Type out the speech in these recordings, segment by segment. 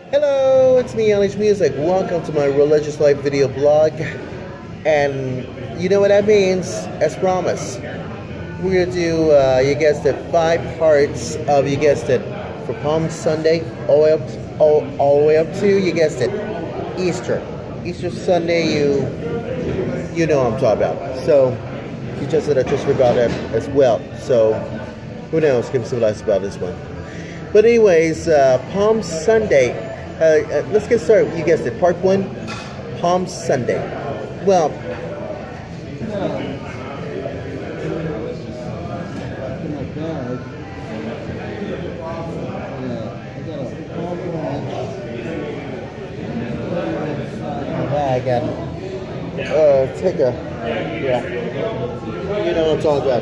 Hello, it's me, Alex Music. Welcome to my Religious Life video blog. And you know what that means? As promised, we're gonna do, you guessed it, 5 parts of, you guessed it, for Palm Sunday, all the way up to, you guessed it, Easter. Easter Sunday, you know what I'm talking about. So, you just said a truth about that as well. So, who knows? Give me some advice about this one. But anyways, Palm Sunday. Let's get started. You guessed it. Part 1, Palm Sunday. Well, I got take a, yeah. You know what I'm talking about.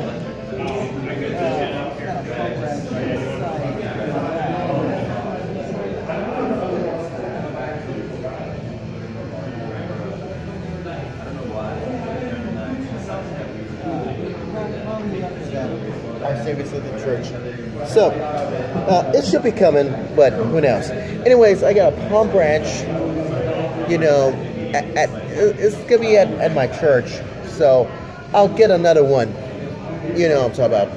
Our Savior's at the church. So, it should be coming, but who knows? Anyways, I got a palm branch, you know, it's going to be at my church. So, I'll get another one, you know what I'm talking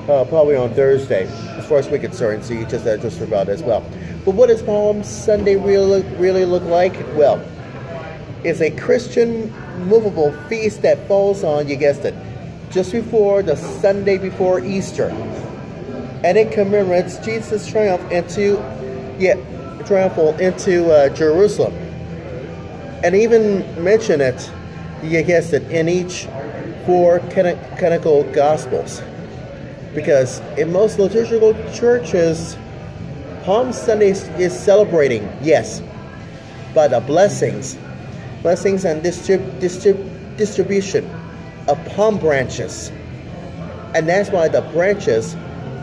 about, probably on Thursday, as far as we're concerned. So, you just for about it as well. But what does Palm Sunday really look like? Well, it's a Christian movable feast that falls on, you guessed it, just before the Sunday before Easter, and it commemorates Jesus' triumphal into Jerusalem, and even mention it, you guessed it, in each 4 canonical Gospels, because in most liturgical churches, Palm Sunday is celebrating, yes, by the blessings and distribution of palm branches, and that's why the branches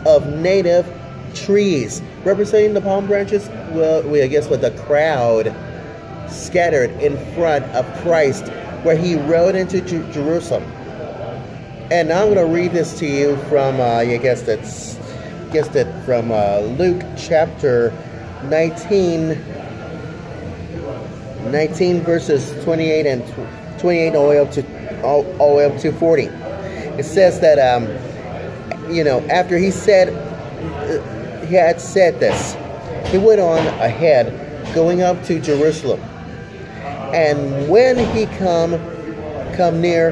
of native trees representing the palm branches, I guess with the crowd scattered in front of Christ where he rode into Jerusalem. And I'm going to read this to you from you guessed it from Luke chapter 19 verses 28 all the way up to 40. It says that after he had said this, he went on ahead, going up to Jerusalem. And when he come near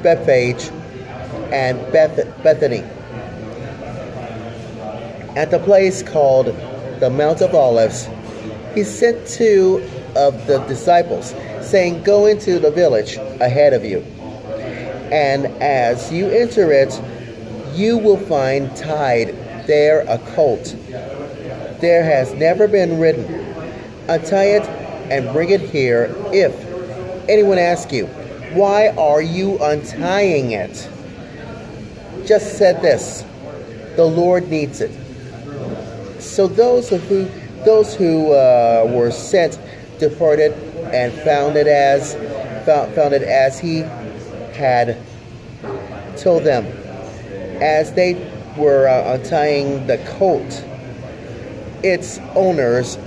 Bethphage and Bethany, at the place called the Mount of Olives, he sent 2 of the disciples, saying, "Go into the village ahead of you, and as you enter it, you will find tied there a colt. There has never been ridden. Untie it and bring it here. If anyone asks you, 'Why are you untying it?' just said this, 'The Lord needs it.'" So those who were sent departed and found it as he had told them. As they were untying the colt, its owners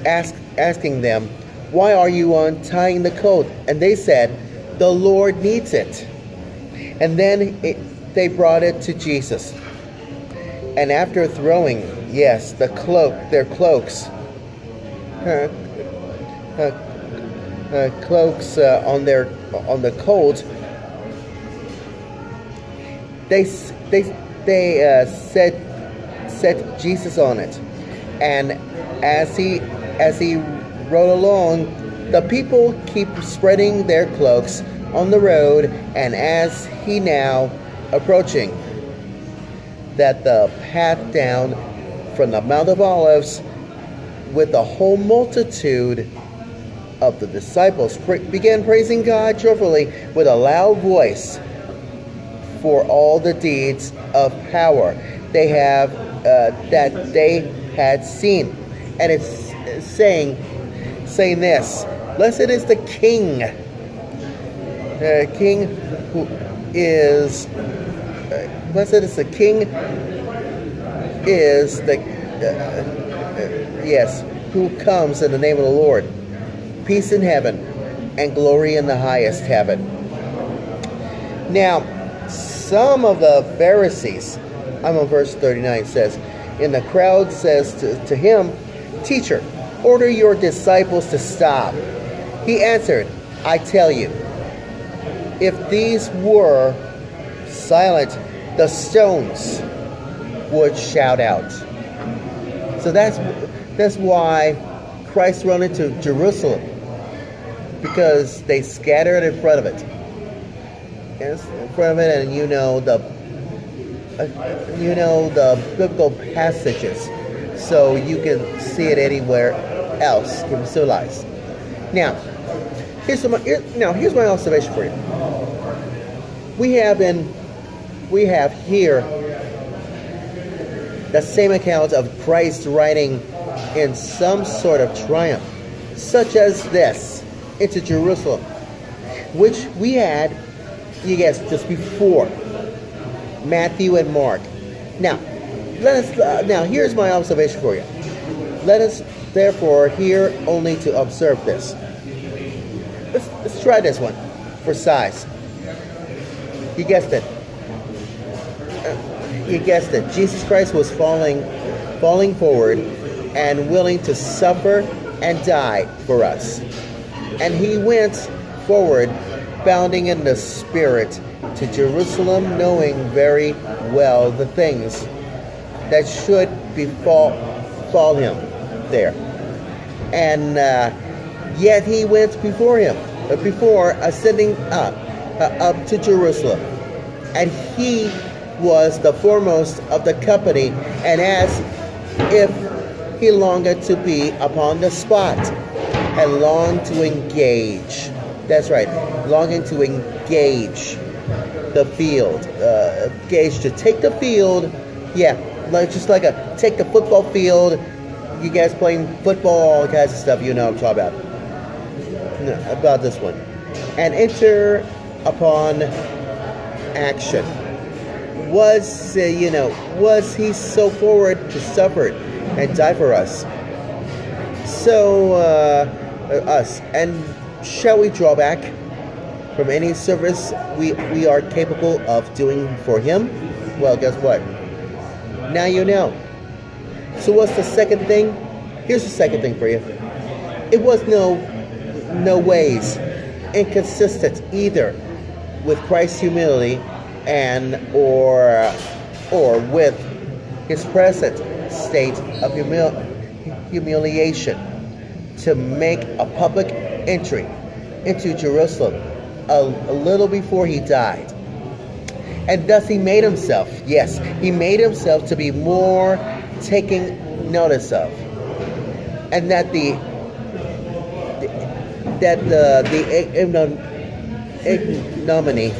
asking them, "Why are you untying the colt?" And they said, "The Lord needs it." And then they brought it to Jesus. And after throwing, their cloaks on the colt, they set Jesus on it. And as he rode along, the people keep spreading their cloaks on the road. And as he now approaching that the path down from the Mount of Olives, with the whole multitude of the disciples began praising God joyfully with a loud voice for all the deeds of power they have that they had seen. And it's saying this: "Blessed is the King, who is blessed is the King is the yes, who comes in the name of the Lord. Peace in heaven and glory in the highest heaven. Now, some of the Pharisees, I'm on verse 39, says, in the crowd says to him, Teacher, order your disciples to stop. He answered, I tell you, if these were silent, the stones would shout out. So that's why Christ run into Jerusalem, because they scattered in front of it. Yes, in front of it, and you know the biblical passages, so you can see it anywhere else. You can visualize. Now, here's my observation for you. We have here the same account of Christ riding in some sort of triumph, such as this, into Jerusalem, which we had, you guess, just before Matthew and Mark. Now, here's my observation for you. Let us therefore here only to observe this. Let's try this one for size. You guessed it. Jesus Christ was falling forward and willing to suffer and die for us. And he went forward, bounding in the spirit to Jerusalem, knowing very well the things that should befall him there. And yet he went before ascending up to Jerusalem. And he was the foremost of the company, and as if he longed to be upon the spot and longed to engage. That's right, longing to engage the field. Engage to take the field. Yeah, just like take the football field. You guys playing football, all kinds of stuff, you know what I'm talking about. No, about this one. And enter upon action. Was he so forward to suffer and die for us? So, us. And shall we draw back from any service we are capable of doing for him? Well, guess what? Now you know. So what's the second thing? Here's the second thing for you. It was no ways inconsistent either with Christ's humility and or with his present state of humiliation to make a public entry into Jerusalem a little before he died. And thus he made himself to be more taken notice of, and that the ignominy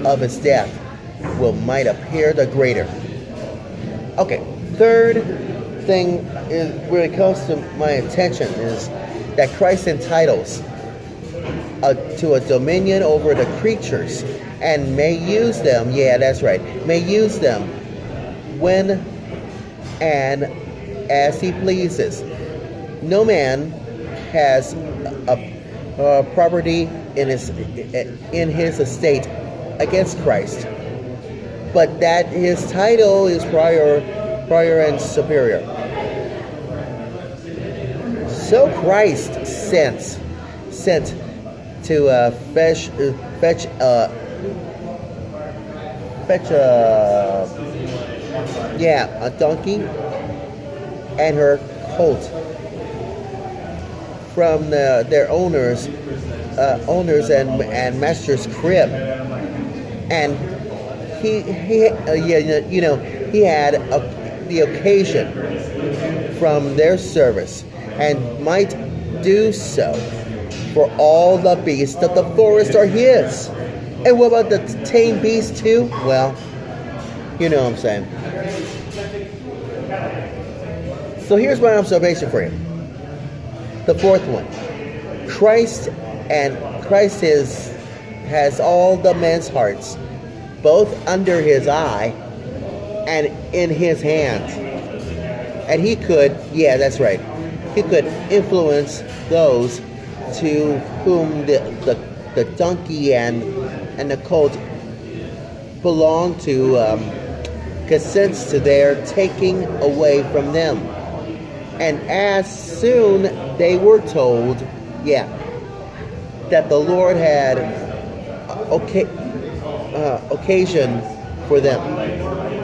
of his death might appear the greater. Okay, third thing is really comes to my attention is that Christ entitles to a dominion over the creatures and may use them. Yeah, that's right. May use them when and as he pleases. No man has a property in his estate against Christ, but that his title is prior and superior. So Christ sent to fetch a donkey and her colt from their owners and master's crib, and he had the occasion from their service and might do so, for all the beasts of the forest are his. And what about the tame beasts too? Well, you know what I'm saying. So here's my observation for you. The fourth one. Christ has all the men's hearts, both under his eye and in his hand. And he could, yeah, that's right. he could influence those to whom the donkey and the colt belong to, consents to their taking away from them. And as soon they were told, that the Lord had occasion for them.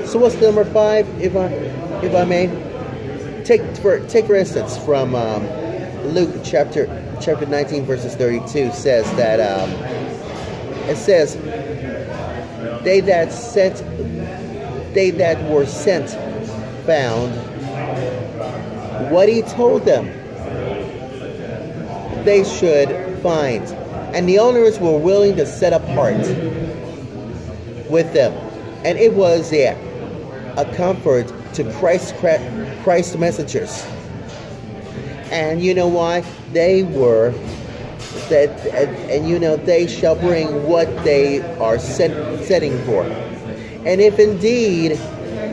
So what's number 5, if I may? Take for instance from Luke chapter 19 verses 32 says that it says they that were sent found what he told them they should find, and the owners were willing to set apart with them, and it was a comfort to Christ's messengers. And you know why? They were that, and you know they shall bring what they are setting for. And if indeed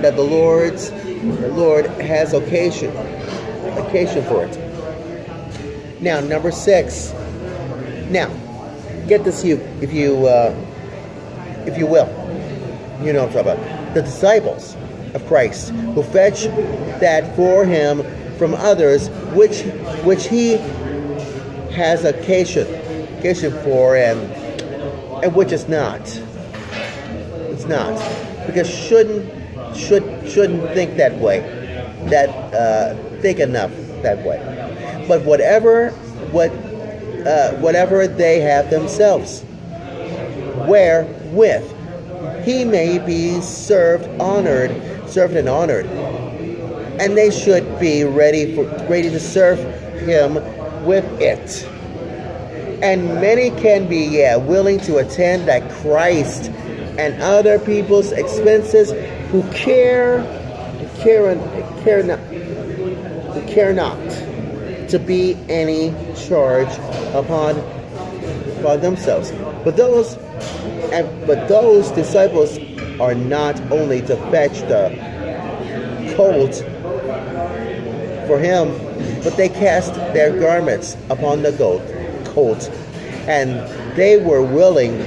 that the Lord has occasion for it. Now, number 6. Now, get this, if you will. You know what I'm talking about. The disciples of Christ who fetch that for him from others, which he has occasion for, and which is not. It's not, because shouldn't think that way, think enough that way. But whatever they have themselves, wherewith he may be served and honored, and they should be ready to serve him with it. And many can be willing to attend at Christ and other people's expenses who care not to be any charge upon themselves. But those disciples are not only to fetch the colt for him, but they cast their garments upon the colt, and they were willing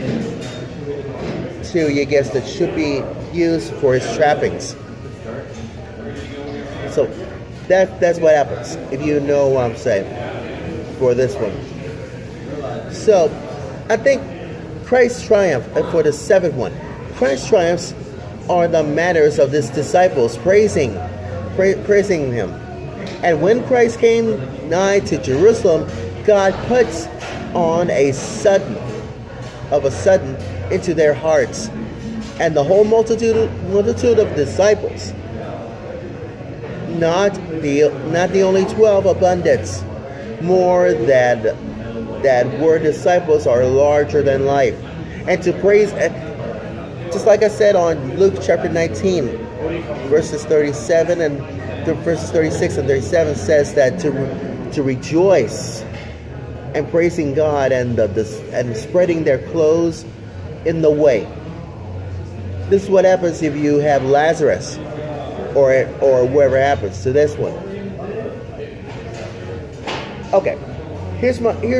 to, that should be used for his trappings. So that's what happens, if you know what I'm saying, for this one. So I think Christ's triumph, for the 7th one, Christ's triumphs are the matters of his disciples praising him. And when Christ came nigh to Jerusalem, God puts on a sudden into their hearts, and the whole multitude of disciples, not the only 12 abundance, more that were disciples are larger than life, and to praise, just like I said on Luke chapter 19, verses 37 and verses 36 and 37 says that to rejoice and praising God and spreading their clothes in the way. This is what happens if you have Lazarus, or whatever happens to this one. Okay, here's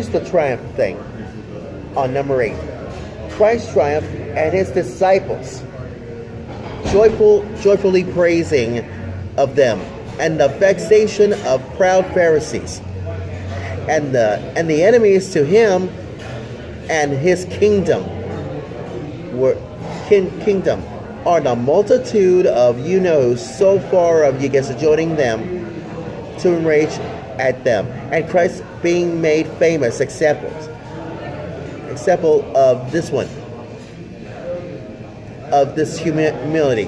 the triumph thing on number 8. Christ's triumph and his disciples joyfully praising of them, and the vexation of proud Pharisees, and the enemies to him and his kingdom are the multitude of so far of joining them to enrage at them, and Christ being made famous example of this one, of this humility.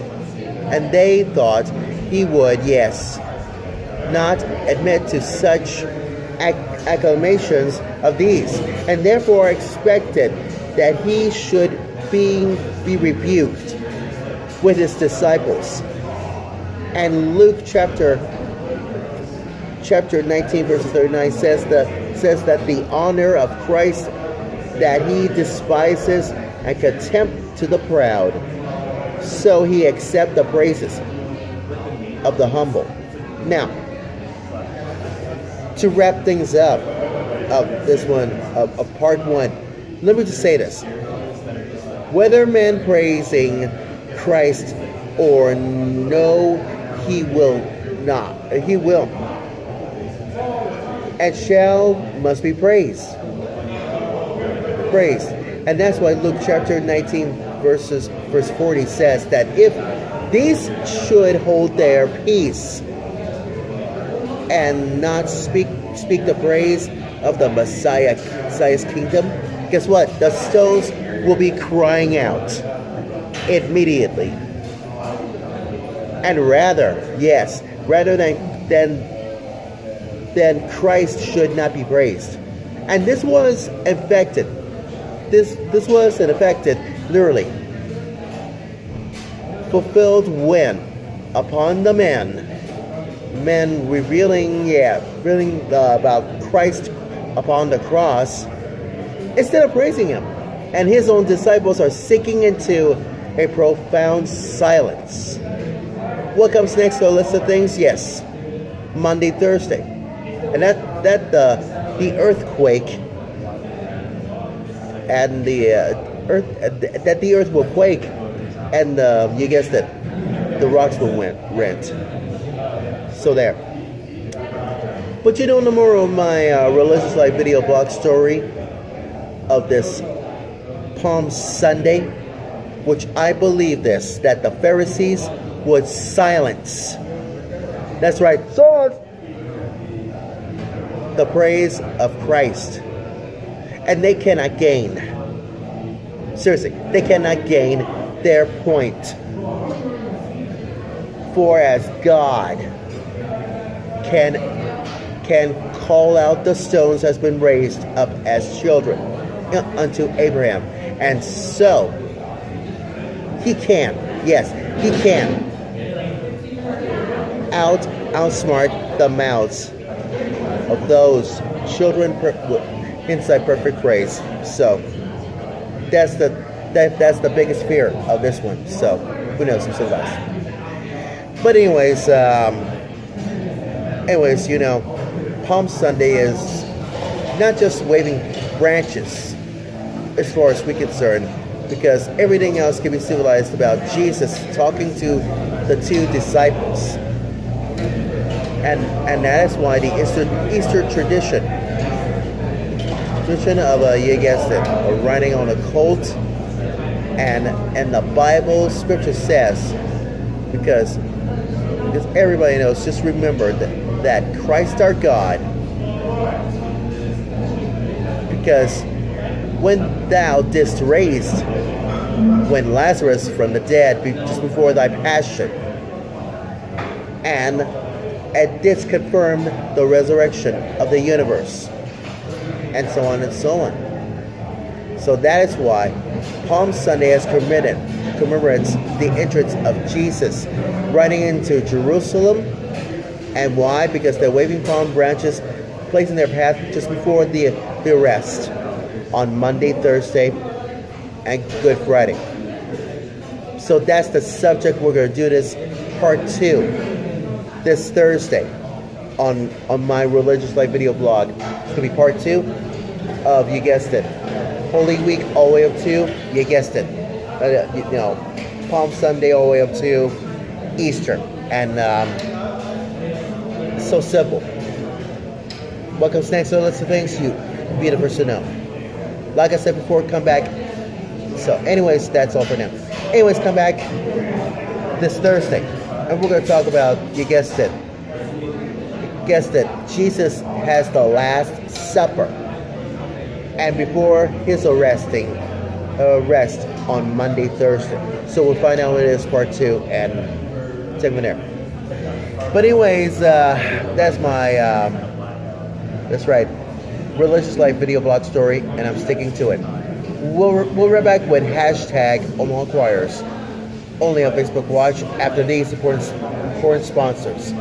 And they thought he would not admit to such acclamations of these, and therefore expected that he should be rebuked with his disciples. And Luke chapter 19 verses 39 says that the honor of Christ that he despises and contempt to the proud, so he accepts the praises of the humble. Now, To wrap things up of this one, of part one, let me just say this. Whether man praising Christ or no, he will not. He will. And shall must be praised. Praised. And that's why Luke chapter 19 verse 40 says that if these should hold their peace and not speak the praise of the Messiah's kingdom, guess what? The stones will be crying out immediately. And rather than Christ should not be praised. And this was affected. This was affected literally. Fulfilled when upon the men revealing about Christ upon the cross, instead of praising him, and his own disciples are sinking into a profound silence. What comes next on the list of things? Yes, Monday, Thursday, and that the earthquake and the earth will quake, and you guessed it, the rocks will rent. So there. But no more of my religious life video blog story of this Palm Sunday, which I believe that the Pharisees would silence. That's right, silence the praise of Christ. And they cannot gain. Seriously, they cannot gain their point. For as God can call out the stones has been raised up as children unto Abraham, and so he can, yes, he can outsmart the mouths of those children inside perfect praise. So that's the biggest fear of this one. So who knows? Who says that? But anyways, Palm Sunday is not just waving branches, as far as we're concerned, because everything else can be civilized about Jesus talking to the two disciples, and that is why the Easter tradition of you guessed it, riding on a colt, and the Bible scripture says, because everybody knows, just remember that Christ our God, because when thou didst raise when Lazarus from the dead just before thy passion, and it didst confirm the resurrection of the universe, and so on and so on. So that is why Palm Sunday has commemorates the entrance of Jesus riding into Jerusalem. And why? Because they're waving palm branches, placing their path just before the arrest on Monday, Thursday, and Good Friday. So that's the subject. We're going to do this part 2 this Thursday on my Religious Life video blog. It's going to be part 2 of, you guessed it, Holy Week all the way up to, you guessed it, Palm Sunday all the way up to Easter. And so simple. What comes next on the list of things? You be the first to know. Like I said before, come back. So anyways, that's all for now. Anyways, come back this Thursday, and we're going to talk about, you guessed it, Jesus has the Last Supper, and before his arrest on Monday, Thursday. So we'll find out what it is, part 2, and take it from there. But anyways, that's my, that's right, Religious Life video blog story, and I'm sticking to it. We'll be right back with hashtag Omaha Choirs, only on Facebook Watch, after these important sponsors.